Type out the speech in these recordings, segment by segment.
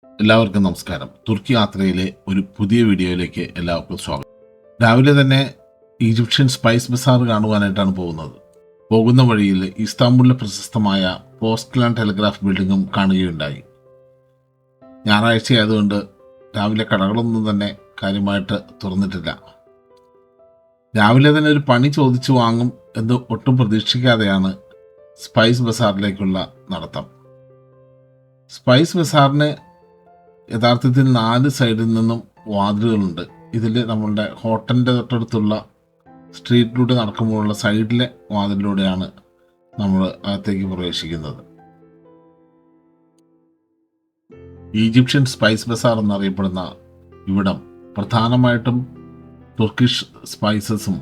എല്ലാവർക്കും നമസ്കാരം. തുർക്കി യാത്രയിലെ ഒരു പുതിയ വീഡിയോയിലേക്ക് എല്ലാവർക്കും സ്വാഗതം. രാവിലെ തന്നെ ഈജിപ്ഷ്യൻ സ്പൈസ് ബസാർ കാണുവാനായിട്ടാണ് പോകുന്നത്. പോകുന്ന വഴിയിൽ ഇസ്താംബുളിലെ പ്രശസ്തമായ പോസ്റ്റ്ലാൻ ടെലിഗ്രാഫ് ബിൽഡിങ്ങും കാണുകയുണ്ടായി. ഞായറാഴ്ച ആയതുകൊണ്ട് രാവിലെ കടകളൊന്നും തന്നെ കാര്യമായിട്ട് തുറന്നിട്ടില്ല. രാവിലെ തന്നെ ഒരു പണി ചോദിച്ചു വാങ്ങും എന്ന് ഒട്ടും പ്രതീക്ഷിക്കാതെയാണ് സ്പൈസ് ബസാറിലേക്കുള്ള നടത്തം. സ്പൈസ് ബസാറിന് യഥാർത്ഥത്തിൽ 4 സൈഡിൽ നിന്നും വാതിലുകളുണ്ട്. ഇതിൽ നമ്മളുടെ ഹോട്ടലിൻ്റെ തൊട്ടടുത്തുള്ള സ്ട്രീറ്റിലൂടെ നടക്കുമ്പോഴുള്ള സൈഡിലെ വാതിലിലൂടെയാണ് നമ്മൾ അകത്തേക്ക് പ്രവേശിക്കുന്നത്. ഈജിപ്ഷ്യൻ സ്പൈസ് ബസാർ എന്നറിയപ്പെടുന്ന ഇവിടം പ്രധാനമായിട്ടും തുർക്കിഷ് സ്പൈസസും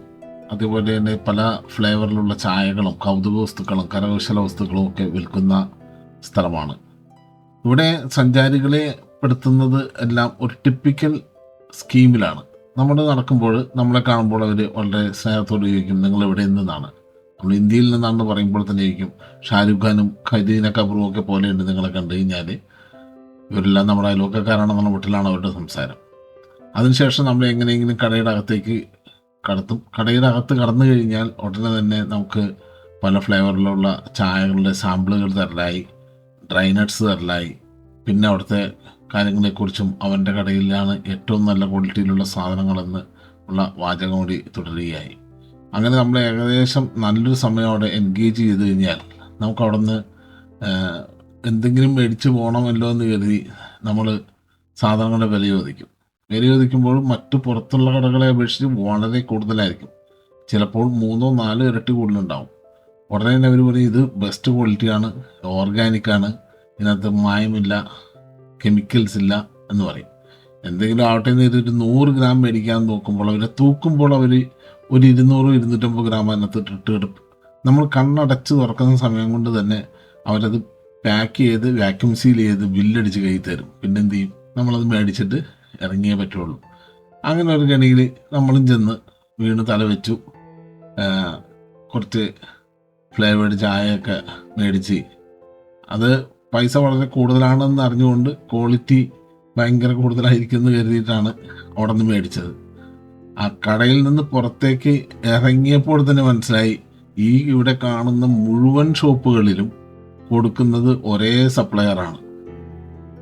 അതുപോലെ തന്നെ പല ഫ്ലേവറിലുള്ള ചായകളും കൗതുക വസ്തുക്കളും കരകൗശല വസ്തുക്കളും ഒക്കെ വിൽക്കുന്ന സ്ഥലമാണ്. ഇവിടെ സഞ്ചാരികളെ പെടുത്തുന്നത് എല്ലാം ഒരു ടിപ്പിക്കൽ സ്കീമിലാണ്. നമ്മൾ നടക്കുമ്പോൾ നമ്മളെ കാണുമ്പോൾ അവർ വളരെ സ്നേഹത്തോട് ചോദിക്കും, നിങ്ങൾ എവിടെ നിന്നാണ്? നമ്മൾ ഇന്ത്യയിൽ നിന്നാണെന്ന് പറയുമ്പോൾ തന്നെ ചോദിക്കും, ഷാരൂഖ് ഖാനും ഖദീന കപൂറും ഒക്കെ പോലെയുണ്ട് നിങ്ങളെ കണ്ടു കഴിഞ്ഞാൽ. ഇവരെല്ലാം നമ്മുടെ അയൽവക്കക്കാരാണെന്നുള്ള മട്ടിലാണ് അവരുടെ സംസാരം. അതിനുശേഷം നമ്മൾ എങ്ങനെയെങ്കിലും കടയുടെ അകത്തേക്ക് കടത്തും. കടയുടെ അകത്ത് കടന്നു കഴിഞ്ഞാൽ ഉടനെ തന്നെ നമുക്ക് പല ഫ്ലേവറിലുള്ള ചായകളുടെ സാമ്പിളുകൾ തരലായി, ഡ്രൈ നട്ട്സ് തരലായി, പിന്നെ അവിടുത്തെ കാര്യങ്ങളെക്കുറിച്ചും അവൻ്റെ കടയിലാണ് ഏറ്റവും നല്ല ക്വാളിറ്റിയിലുള്ള സാധനങ്ങളെന്ന് ഉള്ള വാചകം കൂടി തുടരുകയായി. അങ്ങനെ നമ്മൾ ഏകദേശം നല്ലൊരു സമയം അവിടെ എൻഗേജ് ചെയ്ത് കഴിഞ്ഞാൽ നമുക്ക് അവിടെ നിന്ന് എന്തെങ്കിലും മേടിച്ച് പോകണമല്ലോ എന്ന് കരുതി നമ്മൾ സാധനങ്ങളുടെ വില ചോദിക്കും. വില ചോദിക്കുമ്പോൾ മറ്റു പുറത്തുള്ള കടകളെ അപേക്ഷിച്ച് വളരെ കൂടുതലായിരിക്കും. ചിലപ്പോൾ 3-4 ഇരട്ടി കൂടുതലുണ്ടാവും. ഉടനെ തന്നെ അവർ പറയും, ഇത് ബെസ്റ്റ് ക്വാളിറ്റിയാണ്, ഓർഗാനിക്കാണ്, ഇതിനകത്ത് മായമില്ല, കെമിക്കൽസ് ഇല്ല എന്ന് പറയും. എന്തെങ്കിലും ആവട്ടെ എന്ന് ഒരു 100 ഗ്രാം മേടിക്കാൻ നോക്കുമ്പോൾ അവരെ തൂക്കുമ്പോൾ അവർ ഒരു 200-250 ഗ്രാം അതിനകത്ത് ഇട്ടെടുപ്പ്. നമ്മൾ കണ്ണടച്ച് തുറക്കുന്ന സമയം കൊണ്ട് തന്നെ അവരത് പാക്ക് ചെയ്ത് വാക്യൂം സീൽ ചെയ്ത് ബില്ലടിച്ച് കൈ തരും. പിന്നെ എന്ത് ചെയ്യും? നമ്മളത് മേടിച്ചിട്ട് ഇറങ്ങിയേ പറ്റുള്ളൂ. അങ്ങനെ ഒരു ഗണിയിൽ നമ്മളും ചെന്ന് വീണ് തല വെച്ചു. കുറച്ച് ഫ്ലേവേഡ് ചായയൊക്കെ മേടിച്ച്, അത് പൈസ വളരെ കൂടുതലാണെന്ന് അറിഞ്ഞുകൊണ്ട് ക്വാളിറ്റി ഭയങ്കര കൂടുതലായിരിക്കുമെന്ന് കരുതിയിട്ടാണ് അവിടെ നിന്ന് മേടിച്ചത്. ആ കടയിൽ നിന്ന് പുറത്തേക്ക് ഇറങ്ങിയപ്പോൾ തന്നെ മനസ്സിലായി, ഈ ഇവിടെ കാണുന്ന മുഴുവൻ ഷോപ്പുകളിലും കൊടുക്കുന്നത് ഒരേ സപ്ലയറാണ്.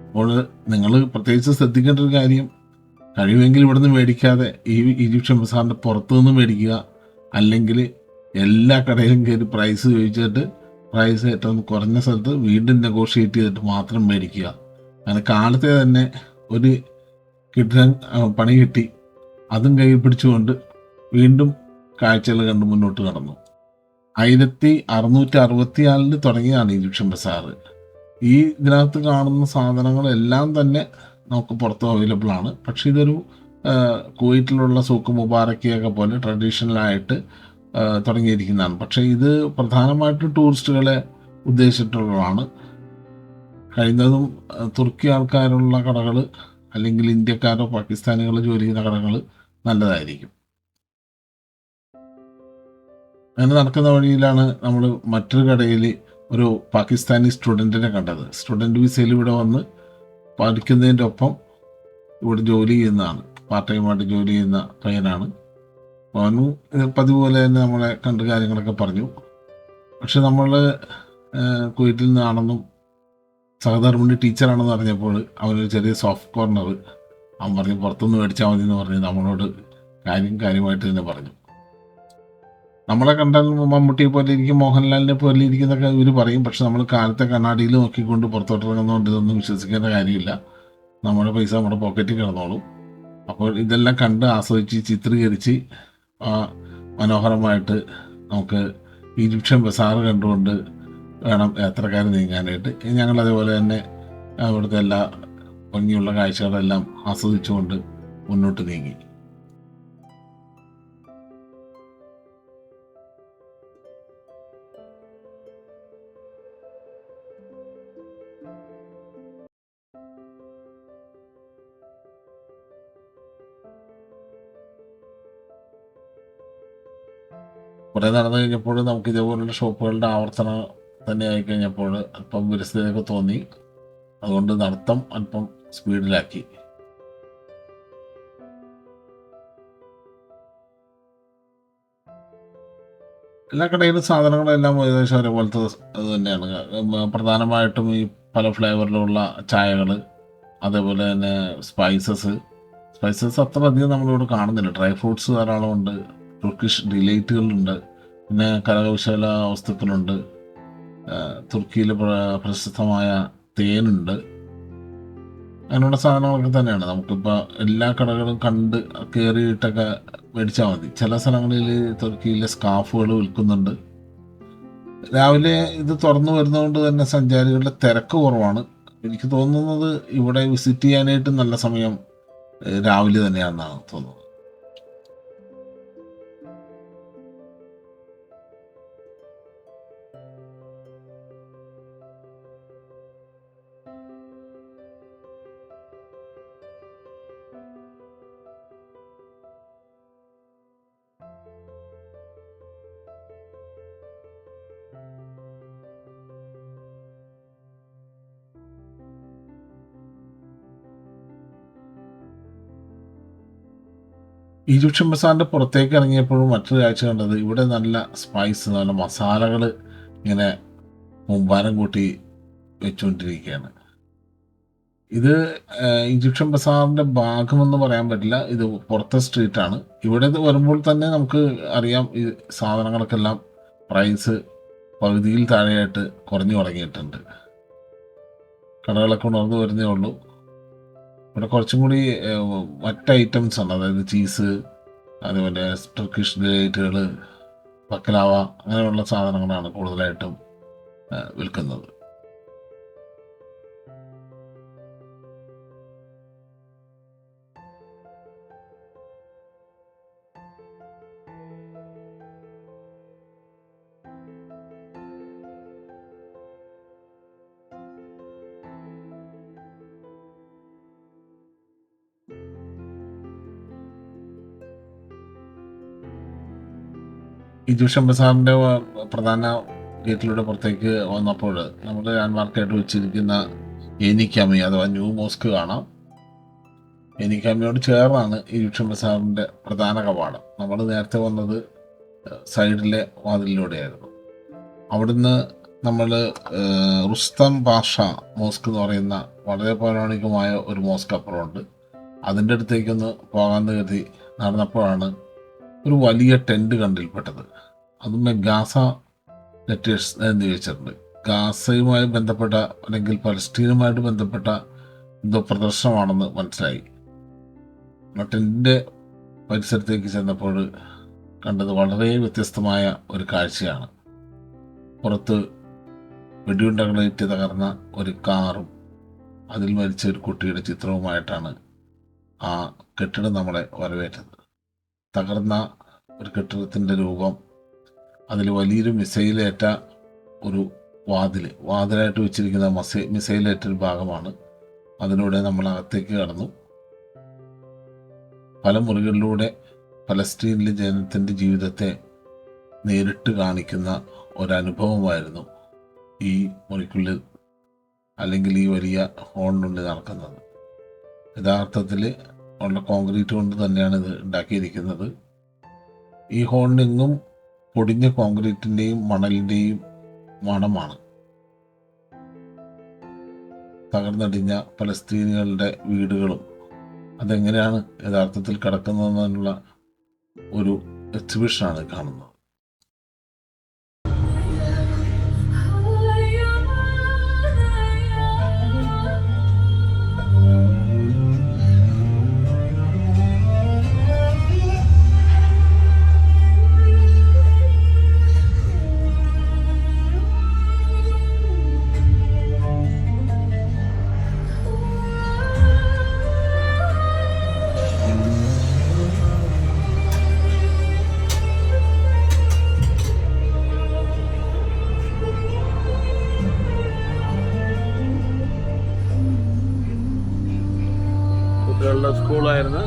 അപ്പോൾ നിങ്ങൾ പ്രത്യേകിച്ച് ശ്രദ്ധിക്കേണ്ട ഒരു കാര്യം, കഴിയുമെങ്കിൽ ഇവിടെ നിന്ന് മേടിക്കാതെ ഈ ഈജിപ്ഷ്യൻ ബസാറിൻ്റെ പുറത്തു നിന്ന് മേടിക്കുക. അല്ലെങ്കിൽ എല്ലാ കടയിലും കയറി പ്രൈസ് ചോദിച്ചിട്ട് പ്രൈസ് ഏറ്റവും കുറഞ്ഞ സ്ഥലത്ത് വീണ്ടും നെഗോഷിയേറ്റ് ചെയ്തിട്ട് മാത്രം മേടിക്കുക. അങ്ങനെ കാലത്തെ തന്നെ ഒരു കിട്ടാൻ പണി കിട്ടി, അതും കൈ പിടിച്ചുകൊണ്ട് വീണ്ടും കാഴ്ചകൾ കണ്ട് മുന്നോട്ട് കടന്നു. 1664 തുടങ്ങിയതാണ് ഈജിപ്ഷ്യൻ ബസാർ. ഈ ഇതിനകത്ത് കാണുന്ന സാധനങ്ങളെല്ലാം തന്നെ നമുക്ക് പുറത്തും അവൈലബിൾ ആണ്. പക്ഷേ ഇതൊരു കുവൈറ്റിലുള്ള സൂക്ക് മുബാറക്കിയൊക്കെ പോലെ ട്രഡീഷണലായിട്ട് തുടങ്ങിയിരിക്കുന്നതാണ്. പക്ഷേ ഇത് പ്രധാനമായിട്ടും ടൂറിസ്റ്റുകളെ ഉദ്ദേശിച്ചിട്ടുള്ളതാണ്. കഴിയുന്നതും തുർക്കി ആൾക്കാരുള്ള കടകൾ അല്ലെങ്കിൽ ഇന്ത്യക്കാരോ പാകിസ്ഥാനികളോ ജോലി ചെയ്യുന്ന കടകൾ നല്ലതായിരിക്കും. അങ്ങനെ നടക്കുന്ന വഴിയിലാണ് നമ്മൾ മറ്റൊരു കടയിൽ ഒരു പാകിസ്ഥാനി സ്റ്റുഡൻറ്റിനെ കണ്ടത്. സ്റ്റുഡൻറ്റ് വിസയിൽ ഇവിടെ വന്ന് പഠിക്കുന്നതിൻ്റെ ഒപ്പം ഇവിടെ ജോലി ചെയ്യുന്നതാണ്, പാർട്ട് ടൈമായിട്ട് ജോലി ചെയ്യുന്ന പയ്യനാണ്. അവനും പതിവ് പോലെ തന്നെ നമ്മളെ കണ്ട് കാര്യങ്ങളൊക്കെ പറഞ്ഞു. പക്ഷെ നമ്മൾ കുവൈറ്റിൽ നിന്നാണെന്നും സഹധർമ്മിണി ടീച്ചറാണെന്ന് അറിഞ്ഞപ്പോൾ അവനൊരു ചെറിയ സോഫ്റ്റ് കോർണർ അവൻ പറഞ്ഞു, പുറത്തുനിന്ന് മേടിച്ചാൽ മതി എന്ന് പറഞ്ഞ് നമ്മളോട് കാര്യമായിട്ട് തന്നെ പറഞ്ഞു. നമ്മളെ കണ്ടാൽ മമ്മൂട്ടിയെ പോലെ ഇരിക്കും, മോഹൻലാലിനെ പോലെ ഇരിക്കുന്നൊക്കെ ഇവർ പറയും. പക്ഷെ നമ്മൾ കാലത്തെ കണ്ണാടിയിൽ നോക്കിക്കൊണ്ട് പുറത്തോട്ടിറങ്ങുന്നതുകൊണ്ട് ഇതൊന്നും വിശ്വസിക്കേണ്ട കാര്യമില്ല. നമ്മുടെ പൈസ നമ്മുടെ പോക്കറ്റിൽ കിടന്നോളും. അപ്പോൾ ഇതെല്ലാം കണ്ട് ആസ്വദിച്ച് ചിത്രീകരിച്ച് മനോഹരമായിട്ട് നമുക്ക് ഈജിപ്ഷ്യൻ ബസാർ കണ്ടുകൊണ്ട് വേണം യാത്രക്കാർ നീങ്ങാനായിട്ട്. ഞങ്ങൾ അതേപോലെ തന്നെ അവിടുത്തെ എല്ലാ ഭംഗിയുള്ള കാഴ്ചകളെല്ലാം ആസ്വദിച്ചുകൊണ്ട് മുന്നോട്ട് നീങ്ങി. കുറേ നടന്നു കഴിഞ്ഞപ്പോൾ നമുക്ക് ഇതേപോലുള്ള ഷോപ്പുകളുടെ ആവർത്തനം തന്നെ ആയിക്കഴിഞ്ഞപ്പോൾ അല്പം വിരസതയൊക്കെ തോന്നി. അതുകൊണ്ട് നടത്തം അല്പം സ്പീഡിലാക്കി. എല്ലാ കടയിലും സാധനങ്ങളെല്ലാം ഏകദേശം ഒരേപോലത്തെ ഇത് തന്നെയാണ്. പ്രധാനമായിട്ടും ഈ പല ഫ്ലേവറിലുള്ള ചായകൾ, അതേപോലെ തന്നെ സ്പൈസസ് അത്ര അധികം നമ്മളിവിടെ കാണുന്നില്ല. ഡ്രൈ ഫ്രൂട്ട്സ് ധാരാളമുണ്ട്, തുർക്കിഷ് ഡിലൈറ്റുകളുണ്ട്, പിന്നെ കരകൗശല വസ്തുക്കളുണ്ട്, തുർക്കിയിൽ പ്രശസ്തമായ തേനുണ്ട്. അങ്ങനെയുള്ള സാധനങ്ങളൊക്കെ തന്നെയാണ്. നമുക്കിപ്പോൾ എല്ലാ കടകളും കണ്ട് കയറിയിട്ടൊക്കെ മേടിച്ചാൽ മതി. ചില സ്ഥലങ്ങളിൽ തുർക്കിയിലെ സ്കാർഫുകൾ വിൽക്കുന്നുണ്ട്. രാവിലെ ഇത് തുറന്നു വരുന്നതുകൊണ്ട് തന്നെ സഞ്ചാരികളുടെ തിരക്ക് കുറവാണ്. എനിക്ക് തോന്നുന്നത് ഇവിടെ വിസിറ്റ് ചെയ്യാനായിട്ട് നല്ല സമയം രാവിലെ തന്നെയാണെന്നാണ് തോന്നുന്നത്. ഈജിപ്ഷ്യൻ ബസാറിൻ്റെ പുറത്തേക്ക് ഇറങ്ങിയപ്പോഴും മറ്റൊരു കാഴ്ച കണ്ടത്, ഇവിടെ നല്ല സ്പൈസ്, നല്ല മസാലകൾ ഇങ്ങനെ മുമ്പാരം കൂട്ടി വെച്ചുകൊണ്ടിരിക്കുകയാണ്. ഇത് ഈജിപ്ഷ്യൻ ബസാറിൻ്റെ ഭാഗമെന്ന് പറയാൻ പറ്റില്ല, ഇത് പുറത്തെ സ്ട്രീറ്റാണ്. ഇവിടെ വരുമ്പോൾ തന്നെ നമുക്ക് അറിയാം ഈ സാധനങ്ങൾക്കെല്ലാം പ്രൈസ് പകുതിയിൽ താഴെയായിട്ട് കുറഞ്ഞു തുടങ്ങിയിട്ടുണ്ട്. കടകളൊക്കെ ഉണർന്നു വരുന്നേ ഉള്ളൂ. ഇവിടെ കുറച്ചും കൂടി മറ്റ് ഐറ്റംസ് ആണ്, അതായത് ചീസ്, അതുപോലെ ടർക്കിഷ് ഡിലൈറ്റുകൾ, ബക്കലാവ, അങ്ങനെയുള്ള സാധനങ്ങളാണ് കൂടുതലായിട്ടും വിൽക്കുന്നത്. ഈജിപ്ഷ്യൻ ബസാറിൻ്റെ പ്രധാന ഗേറ്റിലൂടെ പുറത്തേക്ക് വന്നപ്പോൾ നമ്മൾ ലാൻഡ്മാർക്കായിട്ട് വെച്ചിരിക്കുന്ന ഏനിക്കാമി അഥവാ ന്യൂ മോസ്ക് കാണാം. ഏനിക്കാമിയോട് ചേർന്നാണ് ഈജിപ്ഷ്യൻ ബസാറിൻ്റെ പ്രധാന കവാടം. നമ്മൾ നേരത്തെ വന്നത് സൈഡിലെ വാതിലിലൂടെയായിരുന്നു. അവിടുന്ന് നമ്മൾ റുസ്തം പാഷ മോസ്ക് എന്ന് പറയുന്ന വളരെ പൗരാണികമായ ഒരു മോസ്ക് അപ്പുറമുണ്ട്. അതിൻ്റെ അടുത്തേക്കൊന്ന് പോകാമെന്ന് കരുതി നടന്നപ്പോഴാണ് ഒരു വലിയ ടെൻറ്റ് കണ്ടിൽപ്പെട്ടത്. അതും ഗാസ ലെറ്റേഴ്സ് എന്ന് ചോദിച്ചിട്ടുണ്ട്. ഗാസയുമായി ബന്ധപ്പെട്ട അല്ലെങ്കിൽ പലസ്തീനുമായിട്ട് ബന്ധപ്പെട്ട എന്തോ പ്രദർശനമാണെന്ന് മനസ്സിലായി. ടെൻറ്റിൻ്റെ പരിസരത്തേക്ക് ചെന്നപ്പോൾ കണ്ടത് വളരെ വ്യത്യസ്തമായ ഒരു കാഴ്ചയാണ്. പുറത്ത് വെടിയുണ്ടകളേറ്റ് തകർന്ന ഒരു കാറും അതിൽ മരിച്ച ഒരു കുട്ടിയുടെ ചിത്രവുമായിട്ടാണ് ആ കെട്ടിടം നമ്മളെ വരവേറ്റത്. തകർന്ന ഒരു കെട്ടിടത്തിൻ്റെ രൂപം, അതിൽ വലിയൊരു മിസൈലേറ്റ ഒരു വാതിലായിട്ട് വെച്ചിരിക്കുന്ന മിസൈലേറ്റ ഒരു ഭാഗമാണ്. അതിലൂടെ നമ്മൾ അകത്തേക്ക് കടന്നു. പല മുറികളിലൂടെ പലസ്തീനിലെ ജനത്തിൻ്റെ ജീവിതത്തെ നേരിട്ട് കാണിക്കുന്ന ഒരനുഭവമായിരുന്നു ഈ മുറിക്കുള്ളിൽ അല്ലെങ്കിൽ ഈ വലിയ ഹോളിനുള്ളിൽ നടക്കുന്നത്. യഥാർത്ഥത്തിൽ ഉള്ള കോൺക്രീറ്റ് കൊണ്ട് തന്നെയാണ് ഇത് ഉണ്ടാക്കിയിരിക്കുന്നത്. ഈ ഹോളിനെങ്ങും പൊടിഞ്ഞ കോൺക്രീറ്റിൻ്റെയും മണലിൻ്റെയും മണമാണ്. തകർന്നടിഞ്ഞ പലസ്തീനികളുടെ വീടുകളും അതെങ്ങനെയാണ് യഥാർത്ഥത്തിൽ കിടക്കുന്നതെന്നുള്ള ഒരു എക്സിബിഷനാണ് കാണുന്നത്. കുട്ടികളുടെ സ്കൂളായിരുന്നു.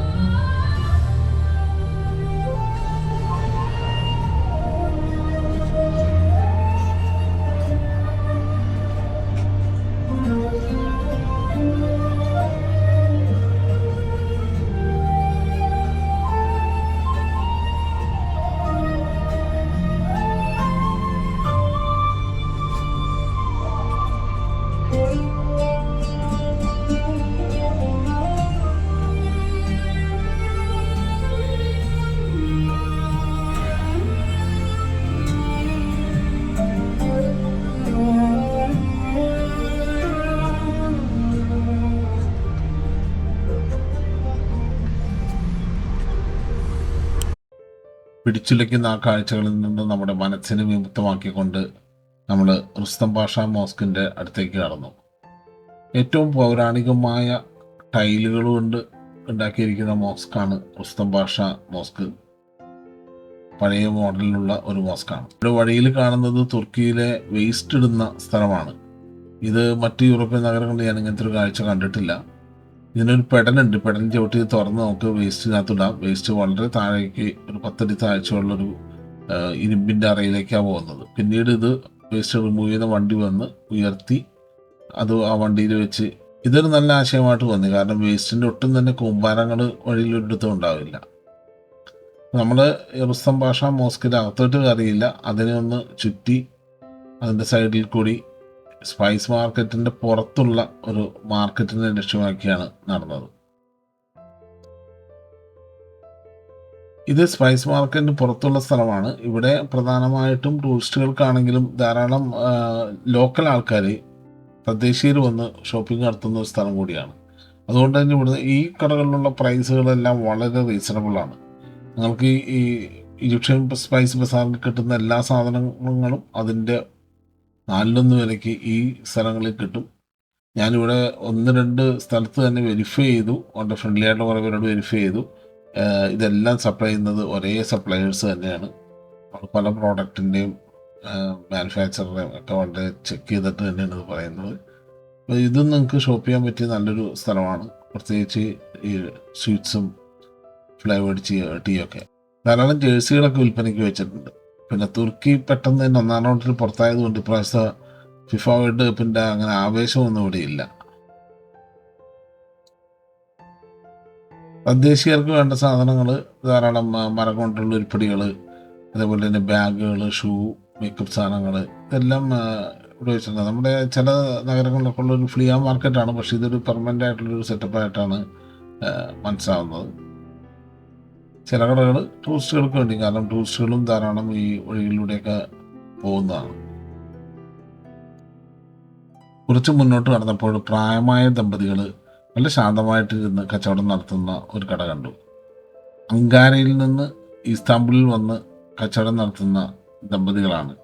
പിടിച്ചുലയ്ക്കുന്ന ആ കാഴ്ചകളിൽ നിന്ന് നമ്മുടെ മനസ്സിനെ വിമുക്തമാക്കിക്കൊണ്ട് നമ്മൾ റുസ്തം പാഷ മോസ്കിൻ്റെ അടുത്തേക്ക് കടന്നു. ഏറ്റവും പൗരാണികമായ ടൈലുകൾ കൊണ്ട് ഉണ്ടാക്കിയിരിക്കുന്ന മോസ്കാണ് റുസ്തം പാഷ മോസ്ക്. പഴയ മോഡലിലുള്ള ഒരു മോസ്കാണ്. ഇവിടെ വഴിയിൽ കാണുന്നത് തുർക്കിയിലെ വേസ്റ്റ് ഇടുന്ന സ്ഥലമാണ്. ഇത് മറ്റ് യൂറോപ്യൻ നഗരങ്ങളിൽ ഞാൻ ഇങ്ങനത്തെ ഒരു കാഴ്ച കണ്ടിട്ടില്ല. ഇതിനൊരു പെടലുണ്ട്. പെടൽ ചവിട്ടി തുറന്ന് നമുക്ക് വേസ്റ്റിനകത്തിടാം. വേസ്റ്റ് വളരെ താഴേക്ക് ഒരു 10 അടി താഴ്ചയുള്ളൊരു ഇരുമ്പിൻ്റെ അറയിലേക്കാണ് പോകുന്നത്. പിന്നീട് ഇത് വേസ്റ്റ് റിമൂവ് ചെയ്യുന്ന വണ്ടി വന്ന് ഉയർത്തി അത് ആ വണ്ടിയിൽ വെച്ച്, ഇതൊരു നല്ല ആശയമായിട്ട് തോന്നി. കാരണം വേസ്റ്റിൻ്റെ ഒട്ടും തന്നെ കൂമ്പാരങ്ങൾ വഴിയിലൊരിടത്തും ഉണ്ടാവില്ല. നമ്മൾ റുസ്തം പാഷ മോസ്കിൻ്റെ അകത്തോട്ട് കയറിയില്ല. അതിനെ ഒന്ന് ചുറ്റി അതിൻ്റെ സൈഡിൽ കൂടി സ്പൈസ് മാർക്കറ്റിൻ്റെ പുറത്തുള്ള ഒരു മാർക്കറ്റിനെ ലക്ഷ്യമാക്കിയാണ് നടന്നത്. ഇത് സ്പൈസ് മാർക്കറ്റിന് പുറത്തുള്ള സ്ഥലമാണ്. ഇവിടെ പ്രധാനമായിട്ടും ടൂറിസ്റ്റുകൾക്കാണെങ്കിലും ധാരാളം ലോക്കൽ ആൾക്കാർ, തദ്ദേശീയർ വന്ന് ഷോപ്പിംഗ് നടത്തുന്ന ഒരു സ്ഥലം കൂടിയാണ്. അതുകൊണ്ട് തന്നെ ഇവിടെ ഈ കടകളിലുള്ള പ്രൈസുകളെല്ലാം വളരെ റീസണബിളാണ്. നിങ്ങൾക്ക് ഈ ഈജിപ്ഷ്യൻ സ്പൈസ് ബസാറിൽ കിട്ടുന്ന എല്ലാ സാധനങ്ങളും അതിൻ്റെ 4-1 വിലയ്ക്ക് ഈ സ്ഥലങ്ങളിൽ കിട്ടും. ഞാനിവിടെ 1-2 സ്ഥലത്ത് തന്നെ വെരിഫൈ ചെയ്തു. വളരെ ഫ്രണ്ട്ലി ആയിട്ടുള്ള കുറേ പേരോട് വെരിഫൈ ചെയ്തു. ഇതെല്ലാം സപ്ലൈ ചെയ്യുന്നത് ഒരേ സപ്ലയേഴ്സ് തന്നെയാണ്. പല പ്രോഡക്റ്റിൻ്റെയും മാനുഫാക്ചറിനെയും ഒക്കെ വളരെ ചെക്ക് ചെയ്തിട്ട് തന്നെയാണ് ഇത് പറയുന്നത്. അപ്പോൾ ഇതും നിങ്ങൾക്ക് ഷോപ്പ് ചെയ്യാൻ പറ്റിയ നല്ലൊരു സ്ഥലമാണ്. പ്രത്യേകിച്ച് ഈ സ്വീറ്റ്സും ഫ്ലേവേർഡ് ടീയൊക്കെ. ധാരാളം ജേഴ്സികളൊക്കെ വിൽപ്പനയ്ക്ക് വെച്ചിട്ടുണ്ട്. പിന്നെ തുർക്കി പെട്ടെന്ന് തന്നെ 1-ാം റൗണ്ടിൽ പുറത്തായതുകൊണ്ട് ഇപ്രാവശ്യത്തെ ഫിഫ വേൾഡ് കപ്പിൻ്റെ അങ്ങനെ ആവേശമൊന്നും ഇവിടെ ഇല്ല. തദ്ദേശീയർക്ക് വേണ്ട സാധനങ്ങൾ ധാരാളം മരം കൊണ്ടുള്ള ഉരുപ്പടികൾ, അതേപോലെ തന്നെ ബാഗുകൾ, ഷൂ, മേക്കപ്പ് സാധനങ്ങൾ ഇതെല്ലാം ഇവിടെ വെച്ചിട്ടുണ്ട്. നമ്മുടെ ചില നഗരങ്ങളിലൊക്കെ ഉള്ളൊരു ഫ്ലീ മാർക്കറ്റാണ്, പക്ഷേ ഇതൊരു പെർമനൻ്റ് ആയിട്ടുള്ളൊരു സെറ്റപ്പായിട്ടാണ് മനസ്സിലാവുന്നത്. ചില കടകൾ ടൂറിസ്റ്റുകൾക്ക് വേണ്ടി, കാരണം ടൂറിസ്റ്റുകളും ധാരാളം ഈ വഴികളിലൂടെയൊക്കെ പോകുന്നതാണ്. കുറച്ച് മുന്നോട്ട് കടന്നപ്പോൾ പ്രായമായ ദമ്പതികൾ നല്ല ശാന്തമായിട്ടിരുന്ന് കച്ചവടം നടത്തുന്ന ഒരു കട കണ്ടു. അങ്കാരയിൽ നിന്ന് ഇസ്താംബുളിൽ വന്ന് കച്ചവടം നടത്തുന്ന ദമ്പതികളാണ്.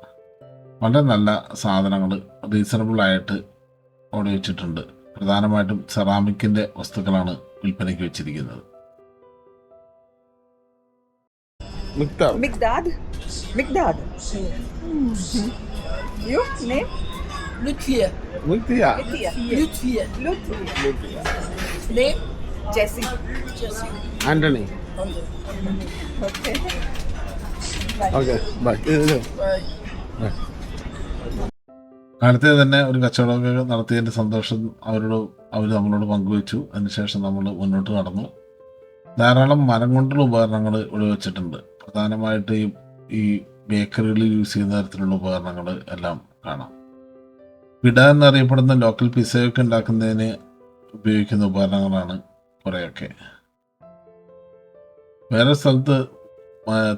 വളരെ നല്ല സാധനങ്ങൾ റീസണബിളായിട്ട് അവിടെ വെച്ചിട്ടുണ്ട്. പ്രധാനമായിട്ടും സെറാമിക്കിൻ്റെ വസ്തുക്കളാണ് വിൽപ്പനയ്ക്ക് വെച്ചിരിക്കുന്നത്. Mikdad? Mikdad. You name? Lütfiye. Lütfiye. Lütfiye. Name? Jessie. Jesse. Antony. Okay. Okay bye. Bye. കാലത്തെ തന്നെ ഒരു കച്ചവടമൊക്കെ നടത്തിയതിൻ്റെ സന്തോഷം അവർ നമ്മളോട് പങ്കുവച്ചു. അതിനുശേഷം നമ്മൾ മുന്നോട്ട് നടന്നു. ധാരാളം മരം കൊണ്ടുള്ള ഉപകരണങ്ങൾ ഇവിടെ വെച്ചിട്ടുണ്ട്. പ്രധാനമായിട്ട് ഈ ബേക്കറികളിൽ യൂസ് ചെയ്യുന്ന തരത്തിലുള്ള ഉപകരണങ്ങൾ എല്ലാം കാണാം. പിട എന്നറിയപ്പെടുന്ന ലോക്കൽ പിസയൊക്കെ ഉണ്ടാക്കുന്നതിന് ഉപയോഗിക്കുന്ന ഉപകരണങ്ങളാണ് കുറേയൊക്കെ. വേറെ സ്ഥലത്ത്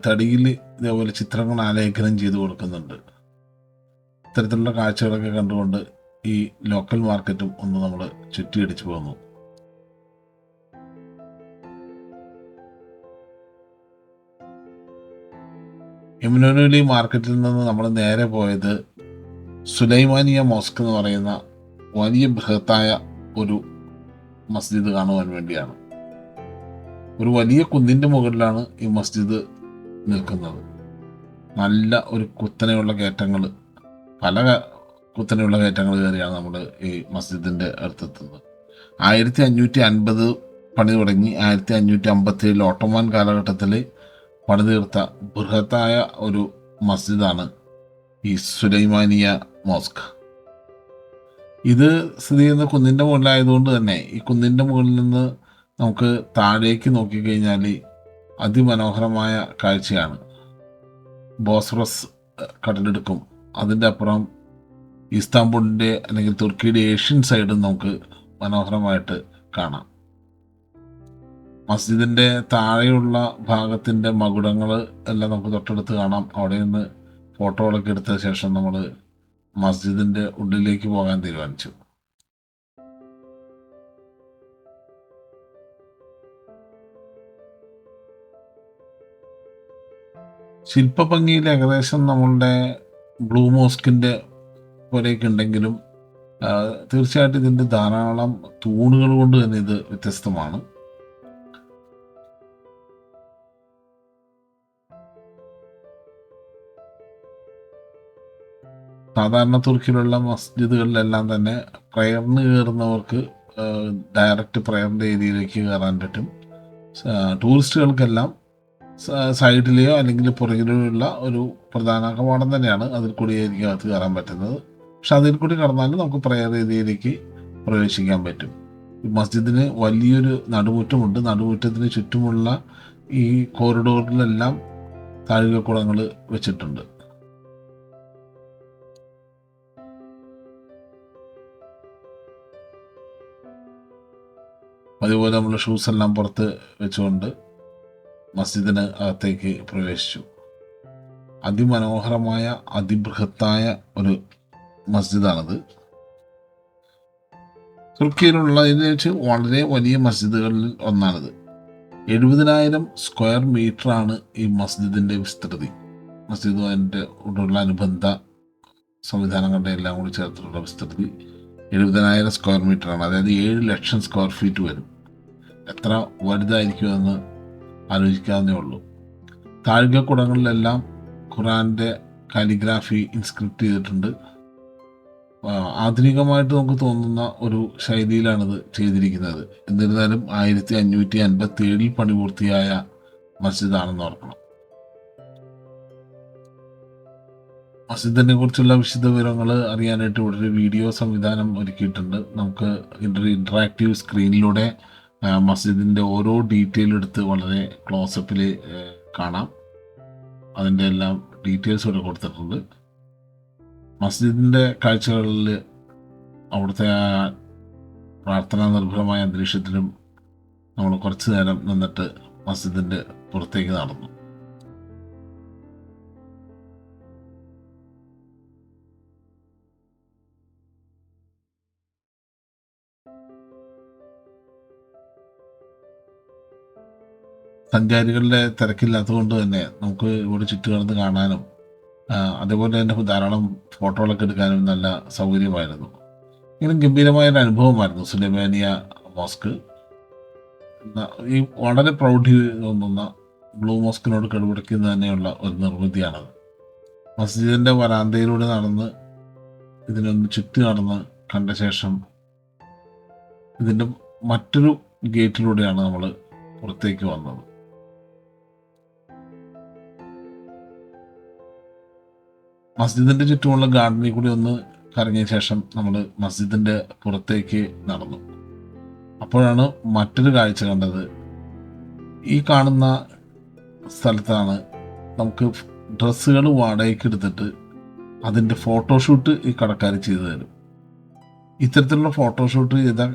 തടിയിൽ ഇതേപോലെ ചിത്രങ്ങൾ ആലേഖനം ചെയ്ത് കൊടുക്കുന്നുണ്ട്. ഇത്തരത്തിലുള്ള കാഴ്ചകളൊക്കെ കണ്ടുകൊണ്ട് ഈ ലോക്കൽ മാർക്കറ്റും ഒന്ന് നമ്മൾ ചുറ്റിയടിച്ചു പോന്നു. എമിനോനുലി മാർക്കറ്റിൽ നിന്ന് നമ്മൾ നേരെ പോയത് സുലൈമാനിയ മോസ്ക് എന്ന് പറയുന്ന വലിയ ബൃഹത്തായ ഒരു മസ്ജിദ് കാണുവാൻ വേണ്ടിയാണ്. ഒരു വലിയ കുന്നിൻ്റെ മുകളിലാണ് ഈ മസ്ജിദ് നിൽക്കുന്നത്. നല്ല ഒരു കുത്തനെയുള്ള കയറ്റങ്ങൾ, പല കുത്തനെയുള്ള കയറ്റങ്ങൾ കയറിയാണ് നമ്മൾ ഈ മസ്ജിദിൻ്റെ അടുത്തെത്തുന്നത്. 1550 പണി തുടങ്ങി 1557 ഓട്ടോമാൻ കാലഘട്ടത്തിൽ പണിതീർത്ത ബൃഹത്തായ ഒരു മസ്ജിദാണ് ഈ സുലൈമാനിയ മോസ്ക്. ഇത് സ്ഥിതി ചെയ്യുന്ന കുന്നിൻ്റെ മുകളിലായതുകൊണ്ട് തന്നെ ഈ കുന്നിൻ്റെ മുകളിൽ നിന്ന് നമുക്ക് താഴേക്ക് നോക്കിക്കഴിഞ്ഞാൽ അതിമനോഹരമായ കാഴ്ചയാണ്. ബോസ്ഫറസ് കടലെടുക്കും. അതിൻ്റെ അപ്പുറം ഇസ്താംബുളിൻ്റെ അല്ലെങ്കിൽ തുർക്കിയുടെ ഏഷ്യൻ സൈഡും നമുക്ക് മനോഹരമായിട്ട് കാണാം. മസ്ജിദിൻ്റെ താഴെയുള്ള ഭാഗത്തിൻ്റെ മകുടങ്ങൾ എല്ലാം നമുക്ക് തൊട്ടടുത്ത് കാണാം. അവിടെ നിന്ന് ഫോട്ടോകളൊക്കെ എടുത്ത ശേഷം നമ്മൾ മസ്ജിദിൻ്റെ ഉള്ളിലേക്ക് പോകാൻ തീരുമാനിച്ചു. ശില്പഭംഗിയിൽ ഏകദേശം നമ്മളുടെ ബ്ലൂ മോസ്കിൻ്റെ പോലെയൊക്കെ ഉണ്ടെങ്കിലും തീർച്ചയായിട്ടും ഇതിൻ്റെ ധാരാളം തൂണുകൾ കൊണ്ട് തന്നെ ഇത് വ്യത്യസ്തമാണ്. സാധാരണ തുർക്കിയിലുള്ള മസ്ജിദുകളിലെല്ലാം തന്നെ പ്രയറിന് കയറുന്നവർക്ക് ഡയറക്റ്റ് പ്രയറിൻ്റെ ഏരിയയിലേക്ക് കയറാൻ പറ്റും. ടൂറിസ്റ്റുകൾക്കെല്ലാം സൈഡിലെയോ അല്ലെങ്കിൽ പുറകിലോ ഉള്ള ഒരു പ്രധാന കവാടം തന്നെയാണ്, അതിൽ കൂടിയായിരിക്കും അകത്ത് കയറാൻ പറ്റുന്നത്. പക്ഷെ അതിൽ കൂടി കടന്നാലും നമുക്ക് പ്രയർ ഏരിയയിലേക്ക് പ്രവേശിക്കാൻ പറ്റും. ഈ മസ്ജിദിന് വലിയൊരു നടുമുറ്റമുണ്ട്. നടുമുറ്റത്തിന് ചുറ്റുമുള്ള ഈ കോറിഡോറിലെല്ലാം താഴികക്കുളങ്ങൾ വെച്ചിട്ടുണ്ട്. അതുപോലെ നമ്മൾ ഷൂസ് എല്ലാം പുറത്ത് വെച്ചുകൊണ്ട് മസ്ജിദിന് അകത്തേക്ക് പ്രവേശിച്ചു. അതിമനോഹരമായ അതിബൃഹത്തായ ഒരു മസ്ജിദാണിത്. തുർക്കിയിലുള്ളതിനെ വെച്ച് വളരെ വലിയ മസ്ജിദുകളിൽ ഒന്നാണിത്. 70,000 സ്ക്വയർ മീറ്ററാണ് ഈ മസ്ജിദിൻ്റെ വിസ്തൃതി. മസ്ജിദും അതിൻ്റെ കൂടെയുള്ള അനുബന്ധ സംവിധാനങ്ങളുടെ എല്ലാം കൂടി ചേർത്തിട്ടുള്ള വിസ്തൃതി 70,000 സ്ക്വയർ മീറ്ററാണ്. അതായത് 7 ലക്ഷം സ്ക്വയർ ഫീറ്റ് വരും. എത്ര വലുതായിരിക്കുമെന്ന് ആലോചിക്കാവുന്നേ ഉള്ളൂ. താഴികക്കുടങ്ങളിലെല്ലാം ഖുറാൻ്റെ കാലിഗ്രാഫി ഇൻസ്ക്രിപ്റ്റ് ചെയ്തിട്ടുണ്ട്. ആധുനികമായിട്ട് നമുക്ക് തോന്നുന്ന ഒരു ശൈലിയിലാണിത് ചെയ്തിരിക്കുന്നത്. എന്നിരുന്നാലും 1557 പണി പൂർത്തിയായ മസ്ജിദാണെന്ന് ഓർക്കണം. മസ്ജിദിനെ കുറിച്ചുള്ള വിശദ വിവരങ്ങൾ അറിയാനായിട്ട് ഇവിടെ ഒരു വീഡിയോ സംവിധാനം ഒരുക്കിയിട്ടുണ്ട്. നമുക്ക് ഇൻറ്ററാക്റ്റീവ് സ്ക്രീനിലൂടെ മസ്ജിദിൻ്റെ ഓരോ ഡീറ്റെയിൽ എടുത്ത് വളരെ ക്ലോസപ്പിൽ കാണാം. അതിൻ്റെ എല്ലാം ഡീറ്റെയിൽസ് ഇവിടെ കൊടുത്തിട്ടുണ്ട്. മസ്ജിദിൻ്റെ കാഴ്ചകളിൽ അവിടുത്തെ പ്രാർത്ഥനാ നിർഭരമായ അന്തരീക്ഷത്തിലും നമ്മൾ കുറച്ച് നേരം നിന്നിട്ട് മസ്ജിദിൻ്റെ പുറത്തേക്ക് നടന്നു. സഞ്ചാരികളുടെ തിരക്കില്ലാത്തതുകൊണ്ട് തന്നെ നമുക്ക് ഇവിടെ ചുറ്റുകിടന്ന് കാണാനും അതേപോലെ തന്നെ ധാരാളം ഫോട്ടോകളൊക്കെ എടുക്കാനും നല്ല സൗകര്യമായിരുന്നു. ഇങ്ങനെ ഗംഭീരമായൊരു അനുഭവമായിരുന്നു സുലൈമാനിയ മോസ്ക്. ഈ വളരെ പ്രൗഢി തോന്നുന്ന ബ്ലൂ മോസ്കിനോട് കടുപിടിക്കുന്ന തന്നെയുള്ള ഒരു നിർമ്മിതിയാണത്. മസ്ജിദിൻ്റെ വരാന്തയിലൂടെ നടന്ന് ഇതിനൊന്ന് ചുറ്റി നടന്ന് കണ്ട ശേഷം ഇതിൻ്റെ മറ്റൊരു ഗേറ്റിലൂടെയാണ് നമ്മൾ പുറത്തേക്ക് വന്നത്. മസ്ജിദിൻ്റെ ചുറ്റുമുള്ള ഗാർഡനിൽ കൂടി ഒന്ന് കറങ്ങിയ ശേഷം നമ്മൾ മസ്ജിദിൻ്റെ പുറത്തേക്ക് നടന്നു. അപ്പോഴാണ് മറ്റൊരു കാഴ്ച കണ്ടത്. ഈ കാണുന്ന സ്ഥലത്താണ് നമുക്ക് ഡ്രസ്സുകൾ വാടകയ്ക്ക് എടുത്തിട്ട് അതിൻ്റെ ഫോട്ടോഷൂട്ട് ഈ കടക്കാർ ചെയ്തു തരും. ഇത്തരത്തിലുള്ള ഫോട്ടോഷൂട്ട് ചെയ്ത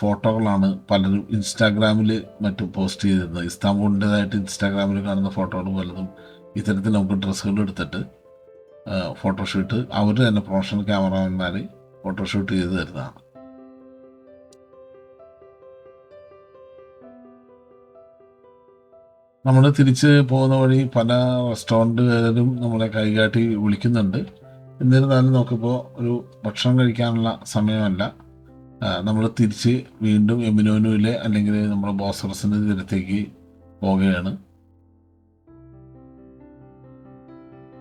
ഫോട്ടോകളാണ് പലരും ഇൻസ്റ്റാഗ്രാമിൽ മറ്റും പോസ്റ്റ് ചെയ്തിരുന്നത്. ഇസ്താംബൂളിൻ്റെതായിട്ട് ഇൻസ്റ്റാഗ്രാമിൽ കാണുന്ന ഫോട്ടോകൾ പലതും ഇത്തരത്തിൽ നമുക്ക് ഡ്രസ്സുകൾ എടുത്തിട്ട് ഫോട്ടോഷൂട്ട് അവർ തന്നെ പ്രൊഫഷണൽ ക്യാമറാമാന്മാർ ഫോട്ടോഷൂട്ട് ചെയ്ത് തരുന്നതാണ്. നമ്മൾ തിരിച്ച് പോകുന്ന വഴി പല റെസ്റ്റോറൻറ്റുകാരും നമ്മളെ കൈകാട്ടി വിളിക്കുന്നുണ്ട്. എന്നിരുന്നാലും നമുക്കിപ്പോൾ ഒരു ഭക്ഷണം കഴിക്കാനുള്ള സമയമല്ല. നമ്മൾ തിരിച്ച് വീണ്ടും എമിനോനുവിലെ അല്ലെങ്കിൽ നമ്മുടെ ബോസ്ഫറസിൻ്റെ തീരത്തേക്ക് പോവുകയാണ്.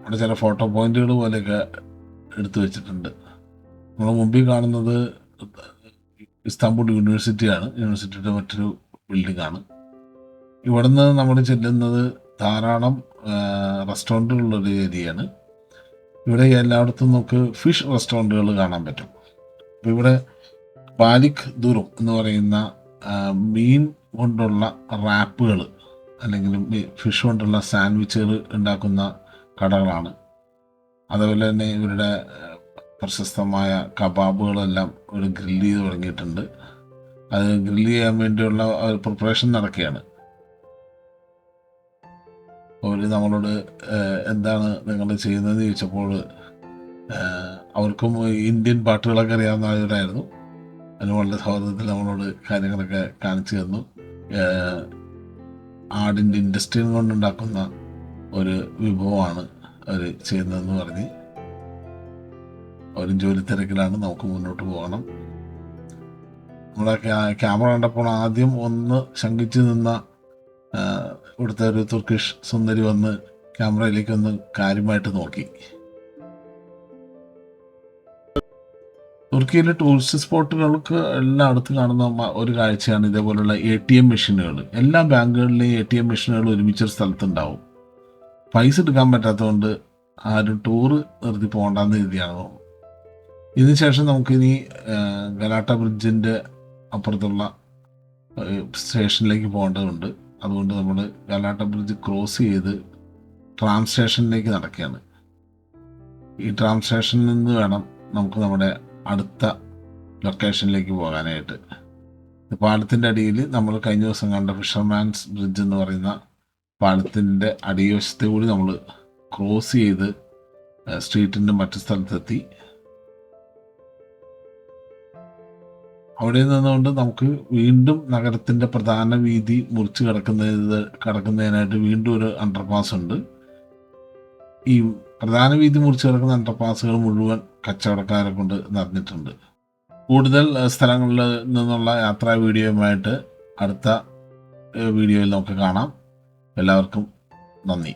അവിടെ ചില ഫോട്ടോ പോയിന്റുകൾ പോലെയൊക്കെ എടുത്തു വെച്ചിട്ടുണ്ട്. നമ്മൾ മുമ്പിൽ കാണുന്നത് ഇസ്താംബുൾ യൂണിവേഴ്സിറ്റിയാണ്. യൂണിവേഴ്സിറ്റിയുടെ മറ്റൊരു ബിൽഡിംഗാണ്. ഇവിടുന്ന് നമ്മൾ ചെല്ലുന്നത് ധാരാളം റെസ്റ്റോറൻറ്റുകളുള്ളൊരു ഏരിയയാണ്. ഇവിടെ എല്ലായിടത്തും നമുക്ക് ഫിഷ് റെസ്റ്റോറൻറ്റുകൾ കാണാൻ പറ്റും. അപ്പോൾ ഇവിടെ ബാലിക് ദുറും എന്ന് പറയുന്ന മീൻ കൊണ്ടുള്ള റാപ്പുകൾ അല്ലെങ്കിൽ ഫിഷ് കൊണ്ടുള്ള സാൻഡ്വിച്ചുകൾ ഉണ്ടാക്കുന്ന കടകളാണ്. അതുപോലെ തന്നെ ഇവരുടെ പ്രശസ്തമായ കബാബുകളെല്ലാം ഇവിടെ ഗ്രില്ല് ചെയ്ത് തുടങ്ങിയിട്ടുണ്ട്. അത് ഗ്രില്ല് ചെയ്യാൻ വേണ്ടിയുള്ള പ്രിപ്പറേഷൻ നടക്കുകയാണ്. അവർ നമ്മളോട് എന്താണ് നിങ്ങൾ ചെയ്യുന്നതെന്ന് ചോദിച്ചപ്പോൾ അവർക്കും ഇന്ത്യൻ പാട്ടുകളൊക്കെ അറിയാവുന്നവരായിരുന്നു. അതിന് വളരെ സൗഹൃദത്തിൽ നമ്മളോട് കാര്യങ്ങളൊക്കെ കാണിച്ചു തന്നു. ആടിൻ്റെ ഇൻഡസ്ട്രിയിൽ കൊണ്ടുണ്ടാക്കുന്ന ഒരു വിഭവമാണ് അവർ ചെയ്യുന്നതെന്ന് പറഞ്ഞ് അവരും ജോലി തിരക്കിലാണ്. നമുക്ക് മുന്നോട്ട് പോകണം. നമ്മുടെ ക്യാമറ കണ്ടപ്പോൾ ആദ്യം ഒന്ന് ശങ്കിച്ചു നിന്ന ഇവിടുത്തെ ഒരു തുർക്കിഷ് സുന്ദരി വന്ന് ക്യാമറയിലേക്ക് ഒന്ന് കാര്യമായിട്ട് നോക്കി. തുർക്കിയിലെ ടൂറിസ്റ്റ് സ്പോട്ടുകൾക്ക് എല്ലായിടത്തും കാണുന്ന ഒരു കാഴ്ചയാണ് ഇതേപോലുള്ള ATM മെഷീനുകൾ. എല്ലാ ബാങ്കുകളിലെയും ATM മെഷീനുകൾ ഒരുമിച്ചൊരു സ്ഥലത്തുണ്ടാവും. പൈസ എടുക്കാൻ പറ്റാത്തതുകൊണ്ട് ആരും ടൂറ് നിർത്തി പോകണ്ടെന്ന് രീതിയാണ്. ഇതിനുശേഷം നമുക്കിനി ഗലാട്ട ബ്രിഡ്ജിൻ്റെ അപ്പുറത്തുള്ള സ്റ്റേഷനിലേക്ക് പോകേണ്ടതുണ്ട്. അതുകൊണ്ട് നമ്മൾ ഗലാട്ട ബ്രിഡ്ജ് ക്രോസ് ചെയ്ത് ട്രാം സ്റ്റേഷനിലേക്ക് നടക്കുകയാണ്. ഈ ട്രാം സ്റ്റേഷനിൽ നിന്ന് വേണം നമുക്ക് നമ്മുടെ അടുത്ത ലൊക്കേഷനിലേക്ക് പോകാനായിട്ട്. പാലത്തിൻ്റെ അടിയിൽ നമ്മൾ കഴിഞ്ഞ ദിവസം കണ്ട ഫിഷർമാൻസ് ബ്രിഡ്ജ് എന്ന് പറയുന്ന പാലത്തിൻ്റെ അടിവശത്തെ കൂടി നമ്മൾ ക്രോസ് ചെയ്ത് സ്ട്രീറ്റിൻ്റെ മറ്റു സ്ഥലത്തെത്തി. അവിടെ നിന്നുകൊണ്ട് നമുക്ക് വീണ്ടും നഗരത്തിൻ്റെ പ്രധാന വീതി മുറിച്ച് കടക്കുന്നതിനായിട്ട് വീണ്ടും ഒരു അണ്ടർപാസ് ഉണ്ട്. ഈ പ്രധാന വീതി മുറിച്ച് കിടക്കുന്ന അണ്ടർപാസുകൾ മുഴുവൻ കച്ചവടക്കാരെ കൊണ്ട് നിറഞ്ഞിട്ടുണ്ട്. കൂടുതൽ സ്ഥലങ്ങളിൽ നിന്നുള്ള യാത്രാ വീഡിയോയുമായിട്ട് അടുത്ത വീഡിയോയിൽ നമുക്ക് കാണാം. എല്ലാവർക്കും നന്ദി.